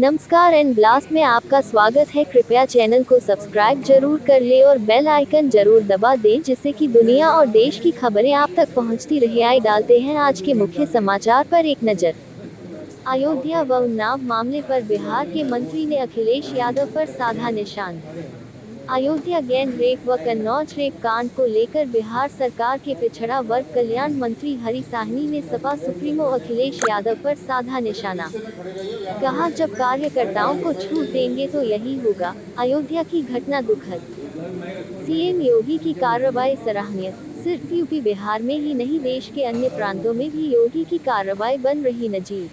नमस्कार and blast में आपका स्वागत है। कृपया चैनल को सब्सक्राइब जरूर कर ले और बेल आइकन जरूर दबा दें, जिससे कि दुनिया और देश की खबरें आप तक पहुंचती रहे। आइए डालते हैं आज के मुख्य समाचार पर एक नजर। अयोध्या व उन्नाव मामले पर बिहार के मंत्री ने अखिलेश यादव पर साधा निशान। अयोध्या गैंग रेप व कन्नौज रेप कांड को लेकर बिहार सरकार के पिछड़ा वर्ग कल्याण मंत्री हरी साहनी ने सपा सुप्रीमो अखिलेश यादव पर साधा निशाना। कहा, जब कार्यकर्ताओं को छूट देंगे तो यही होगा। अयोध्या की घटना दुखद। सीएम योगी की कार्रवाई सराहनीय। सिर्फ यूपी बिहार में ही नहीं, देश के अन्य प्रांतों में भी योगी की कार्रवाई बन रही नजीर।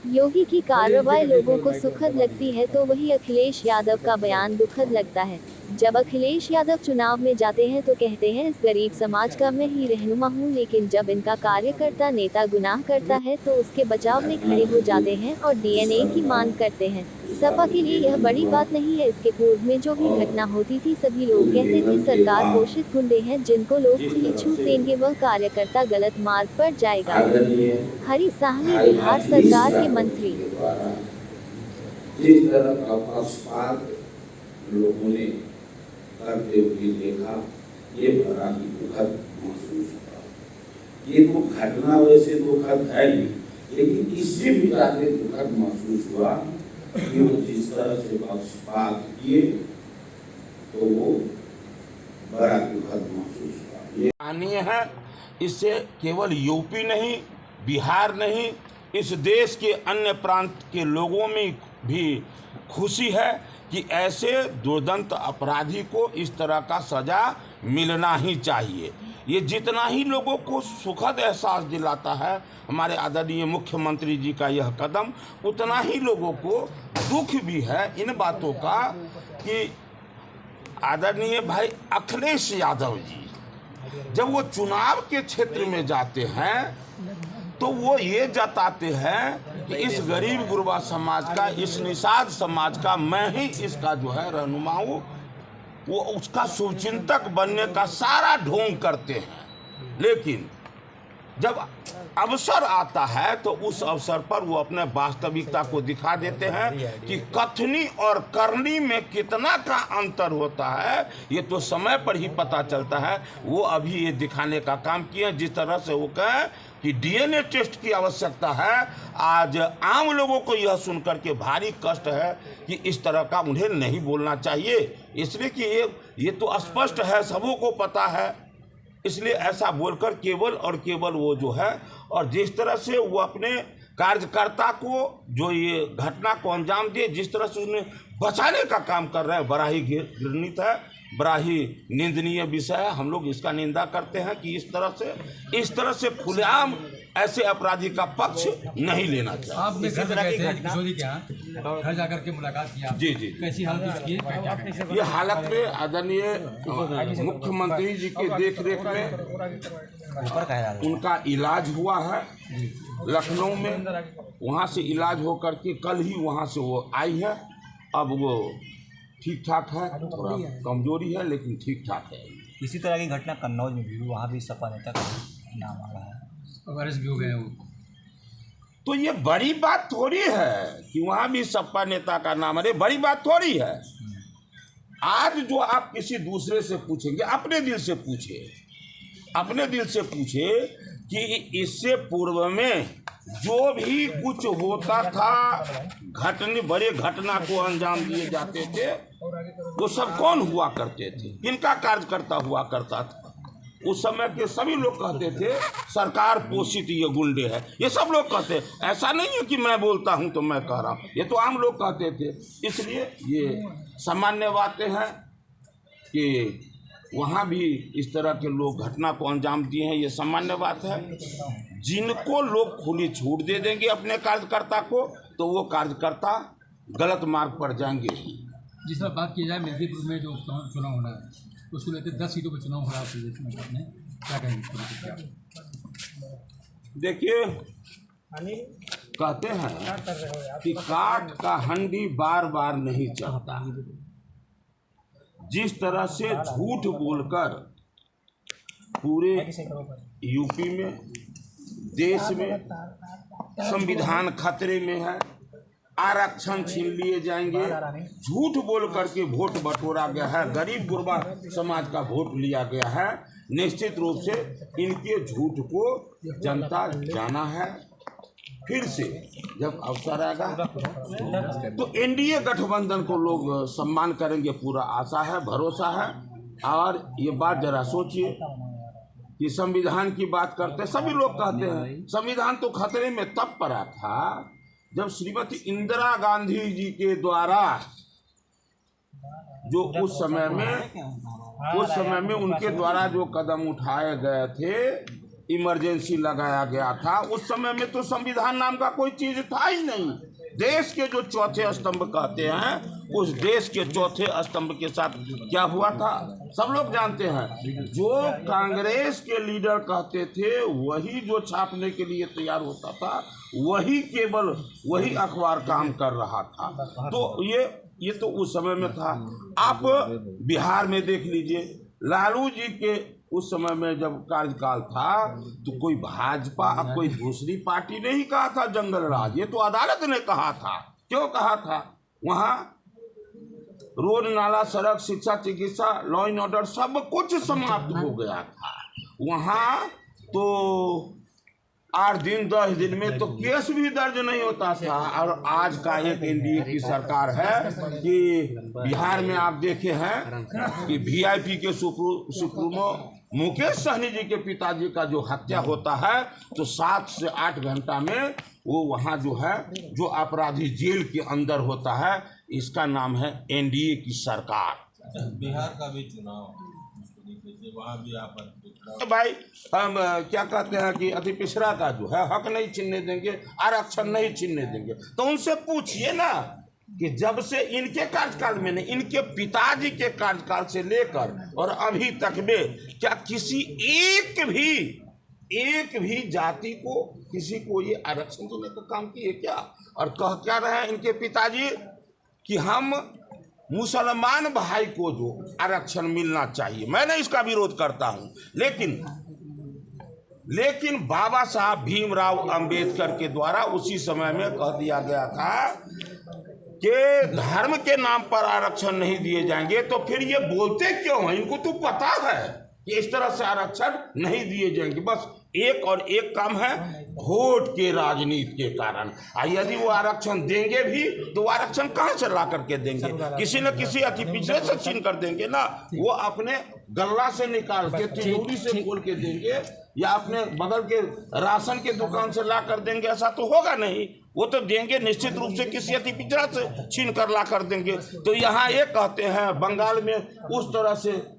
योगी की कार्रवाई लोगों को सुखद लगती है तो वही अखिलेश यादव का बयान दुखद लगता है। जब अखिलेश यादव चुनाव में जाते हैं तो कहते हैं इस गरीब समाज का मैं ही रहनुमा हूं, लेकिन जब इनका कार्यकर्ता नेता गुनाह करता है तो उसके बचाव में खड़े हो जाते हैं और डीएनए की मांग करते हैं। सपा के लिए यह बड़ी बात नहीं है। इसके पूर्व में जो भी घटना होती थी, सभी लोग कहते थे सरकार घोषित गुंडे हैं, जिनको लोग खुली छूट देंगे वह कार्यकर्ता गलत मार्ग पर जाएगा। हरी साहनी बिहार सरकार के मंत्री। जिस तरह का पक्षपात लोगों ने करते हुए देखा, ये बड़ा ही दुखद महसूस हुआ। ये तो घटना वैसे दुखद है ही, लेकिन इससे भी ज्यादा दुखद महसूस हुआ कि वो जिस तरह से पक्षपात किए तो वो बड़ा दुखद महसूस हुआ। ये माननीय है। इससे केवल यूपी नहीं, बिहार नहीं, इस देश के अन्य प्रांत के लोगों में भी खुशी है कि ऐसे दुर्दांत अपराधी को इस तरह का सजा मिलना ही चाहिए। ये जितना ही लोगों को सुखद एहसास दिलाता है हमारे आदरणीय मुख्यमंत्री जी का यह कदम, उतना ही लोगों को दुख भी है इन बातों का कि आदरणीय भाई अखिलेश यादव जी जब वो चुनाव के क्षेत्र में जाते हैं तो वो ये जताते हैं कि इस गरीब गुरबा समाज का, इस निषाद समाज का मैं ही इसका जो है रहनुमा हूँ। वो उसका शुभचिंतक बनने का सारा ढोंग करते हैं, लेकिन जब अवसर आता है तो उस अवसर पर वो अपने वास्तविकता को दिखा देते हैं कि कथनी और करनी में कितना का अंतर होता है, ये तो समय पर ही पता चलता है। वो अभी ये दिखाने का काम किए जिस तरह से वो कहें कि डीएनए टेस्ट की आवश्यकता है। आज आम लोगों को यह सुनकर के भारी कष्ट है कि इस तरह का उन्हें नहीं बोलना चाहिए, इसलिए कि ये तो स्पष्ट है, सबों को पता है। इसलिए ऐसा बोलकर केवल और केवल वो जो है, और जिस तरह से वो अपने कार्यकर्ता को जो ये घटना को अंजाम दिए, जिस तरह से उन्हें बचाने का काम कर रहे हैं, बड़ा ही घृणित है, बड़ा ही निंदनीय विषय है। हम लोग इसका निंदा करते हैं कि इस तरह से खुलेआम ऐसे अपराधी का पक्ष नहीं लेना चाहिए। आपने घर किशोरी के यहाँ घर जाकर के मुलाकात किया? जी जी। कैसी हालत की? ये हालत में आदरणीय मुख्यमंत्री जी के देखरेख में उनका इलाज हुआ है लखनऊ में। वहाँ से इलाज होकर के कल ही वहाँ से वो आई है। अब वो ठीक ठाक है, थोड़ा कमजोरी है लेकिन ठीक ठाक है। इसी तरह की घटना कन्नौज में भी हुई, वहाँ भी सपा नेता का नाम आ रहा है, अरेस्ट भी हो गए वो। तो ये बड़ी बात थोड़ी है कि वहाँ भी सपा नेता का नाम, अरे बड़ी बात थोड़ी है। आज जो आप किसी दूसरे से पूछेंगे, अपने दिल से पूछे, अपने दिल से पूछे कि इससे पूर्व में जो भी कुछ होता था, बड़े घटना को अंजाम दिए जाते थे, वो सब कौन हुआ करते थे, किनका कार्यकर्ता हुआ करता था? उस समय के सभी लोग कहते थे सरकार पोषित ये गुंडे हैं, ये सब लोग कहते। ऐसा नहीं है कि मैं बोलता हूँ तो मैं कह रहा हूँ, ये तो आम लोग कहते थे। इसलिए ये सामान्य बातें हैं कि वहाँ भी इस तरह के लोग घटना को अंजाम दिए हैं, ये सामान्य बात है। जिनको लोग खुली छूट दे देंगे अपने कार्यकर्ता को, तो वो कार्यकर्ता गलत मार्ग पर जाएंगे। जिस तरह बात की जाए मिर्जापुर में जो चुनाव होना है, उसको लेकर 10 सीटों पर चुनाव हो रहा है, क्या कहेंगे? देखिए, कहते हैं कि काठ का हंडी बार बार नहीं चढ़ता। जिस तरह से झूठ बोलकर पूरे यूपी में, देश में संविधान खतरे में है, आरक्षण छीन लिए जाएंगे, झूठ बोल करके वोट बटोरा गया है, गरीब गुरबा समाज का वोट लिया गया है। निश्चित रूप से इनके झूठ को जनता जाना है। फिर से जब अवसर आएगा तो एनडीए गठबंधन को लोग सम्मान करेंगे, पूरा आशा है, भरोसा है। और ये बात जरा सोचिए कि संविधान की बात करते, सभी लोग कहते हैं संविधान तो खतरे में तब पड़ा था जब श्रीमती इंदिरा गांधी जी के द्वारा जो उस समय में उनके द्वारा जो कदम उठाए गए थे, इमरजेंसी लगाया गया था, उस समय में तो संविधान नाम का कोई चीज था ही नहीं। देश के जो चौथे स्तंभ कहते हैं, उस देश के चौथे स्तंभ के साथ क्या हुआ था सब लोग जानते हैं। जो कांग्रेस के लीडर कहते थे वही जो छापने के लिए तैयार होता था, वही अखबार काम कर रहा था। तो ये तो उस समय में था। आप बिहार में देख लीजिए, लालू जी के उस समय में जब कार्यकाल था तो कोई भाजपा कोई दूसरी पार्टी ने ही कहा था जंगल राज, ये तो अदालत ने कहा था। क्यों कहा था? वहाँ रोड, नाला, सड़क, शिक्षा, चिकित्सा, लॉ एंड ऑर्डर सब कुछ समाप्त हो गया था। वहाँ तो 8 दिन 10 दिन में तो केस भी दर्ज नहीं होता था। और आज का एक एनडीए की सरकार है कि बिहार में आप देखे हैं कि वीआईपी के सुप्रीमो मुकेश सहनी जी के पिताजी का जो हत्या होता है तो 7 से 8 घंटा में वो वहाँ जो है, जो अपराधी जेल के अंदर होता है, इसका नाम है एनडीए की सरकार। बिहार का भी चुनाव वहाँ भी आप भाई हम क्या कहते हैं कि अति पिछड़ा का जो है हक नहीं छीनने देंगे, आरक्षण नहीं छीनने देंगे। तो उनसे पूछिए ना कि जब से इनके कार्यकाल में नहीं, इनके पिताजी के कार्यकाल से लेकर और अभी तक में क्या किसी एक भी जाति को, किसी को ये आरक्षण देने का काम किए क्या? और कह क्या रहे हैं इनके पिताजी कि हम मुसलमान भाई को जो आरक्षण मिलना चाहिए। मैंने इसका विरोध करता हूं, लेकिन बाबा साहब भीमराव अंबेडकर के द्वारा उसी समय में कह दिया गया था कि धर्म के नाम पर आरक्षण नहीं दिए जाएंगे। तो फिर ये बोलते क्यों हैं? इनको तो पता है कि इस तरह से आरक्षण नहीं दिए जाएंगे। बस एक और एक काम है, वोट के राजनीति के कारण। यदि वो आरक्षण देंगे भी तो वो आरक्षण कहाँ से ला करके देंगे? किसी न किसी अति पिछड़े से छीन कर देंगे ना। वो अपने गल्ला से निकाल के, तिजोरी से खोल के देंगे या अपने बगल के राशन के दुकान से ला कर देंगे, ऐसा तो होगा नहीं। वो तो देंगे निश्चित रूप से किसी अति पिछड़ा से छीन कर ला कर देंगे। तो यहाँ ये कहते हैं बंगाल में उस तरह से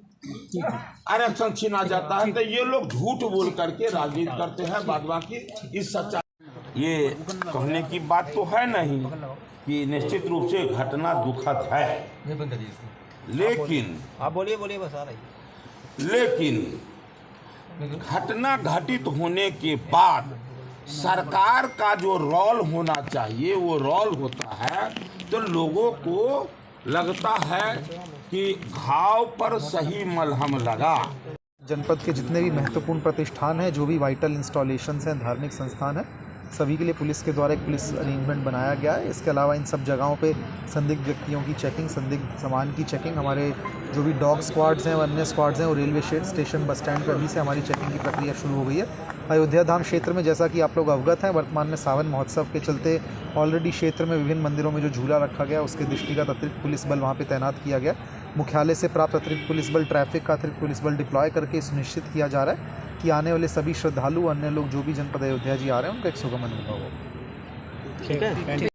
आरक्षण छीना जाता है, तो ये लोग झूठ बोल करके राजनीति करते हैं। बाद बाकी इस सच्चा ये कहने की बात तो है नहीं कि निश्चित रूप से घटना दुखद है, लेकिन आप बोलिए बस आ रही। लेकिन घटना घटित होने के बाद सरकार का जो रोल होना चाहिए वो रोल होता है। तो लोगों को लगता है कि घाव पर सही मलहम लगा। जनपद के जितने भी महत्वपूर्ण प्रतिष्ठान हैं, जो भी वाइटल इंस्टॉलेशंस हैं, धार्मिक संस्थान हैं, सभी के लिए पुलिस के द्वारा एक पुलिस अरेंजमेंट बनाया गया है। इसके अलावा इन सब जगहों पे संदिग्ध व्यक्तियों की चेकिंग, संदिग्ध सामान की चेकिंग, हमारे जो भी डॉग स्क्वाड्स हैं और अन्य स्क्वाड्स हैं वो रेलवे स्टेशन, बस स्टैंड पर भी से हमारी चेकिंग की प्रक्रिया शुरू हो गई है। अयोध्या धाम क्षेत्र में जैसा कि आप लोग अवगत हैं, वर्तमान में सावन महोत्सव के चलते ऑलरेडी क्षेत्र में विभिन्न मंदिरों में जो झूला रखा गया उसके दृष्टिगत अतिरिक्त पुलिस बल वहाँ पे तैनात किया गया। मुख्यालय से प्राप्त अतिरिक्त पुलिस बल, ट्रैफिक का अतिरिक्त पुलिस बल डिप्लॉय करके सुनिश्चित किया जा रहा है कि आने वाले सभी श्रद्धालु, अन्य लोग जो भी जनपद अयोध्या जी आ रहे हैं उनका एक सुगम अनुभव हो। ठीक है।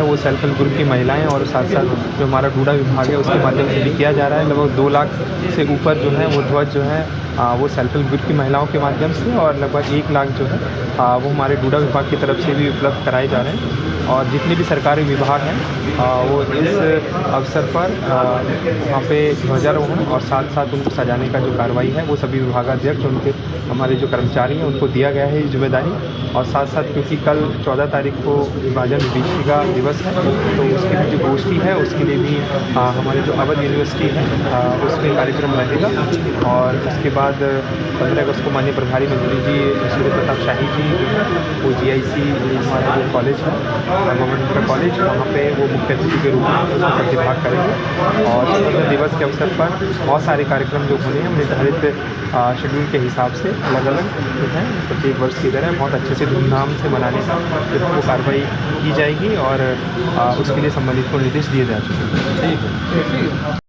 वो सेल्फ हेल्प ग्रुप की महिलाएं और साथ साथ जो हमारा डूडा विभाग है उसके माध्यम से भी किया जा रहा है। लगभग 2 लाख से ऊपर जो है वो ध्वज जो है वो सेल्फ हेल्प ग्रुप की महिलाओं के माध्यम से, और लगभग 1 लाख जो है वो हमारे डूडा विभाग की तरफ से भी उपलब्ध कराए जा रहे हैं। और जितने भी सरकारी विभाग हैं वो इस अवसर पर वहाँ पे ध्वजारोहण और साथ साथ उनको सजाने का जो कार्रवाई है वो सभी विभागाध्यक्ष, उनके हमारे जो कर्मचारी हैं उनको दिया गया है ये जिम्मेदारी। और साथ साथ क्योंकि कल 14 तारीख को विभाजन विभीषिका दिवस है तो उसकी भी जो गोष्ठी है उसके लिए भी हमारे जो अवध यूनिवर्सिटी है उसमें कार्यक्रम रहेगा। और उसके बाद बाद 15 अगस्त को माननीय प्रभारी मंत्री जी सूर्य प्रताप शाही जी जो है वो GIC हमारा जो कॉलेज है गवर्नमेंट का कॉलेज, वहाँ पे वो मुख्य अतिथि के रूप में उसमें प्रतिभाग करेंगे। और स्वतंत्रता दिवस के अवसर पर बहुत सारे कार्यक्रम जो होने हैं निर्धारित शेड्यूल के हिसाब से अलग अलग जो है प्रत्येक वर्ष की तरह बहुत अच्छे से धूमधाम से मनाने का वो कार्रवाई की जाएगी और उसके लिए संबंधित को निर्देश दिए जा चुके हैं। ठीक है।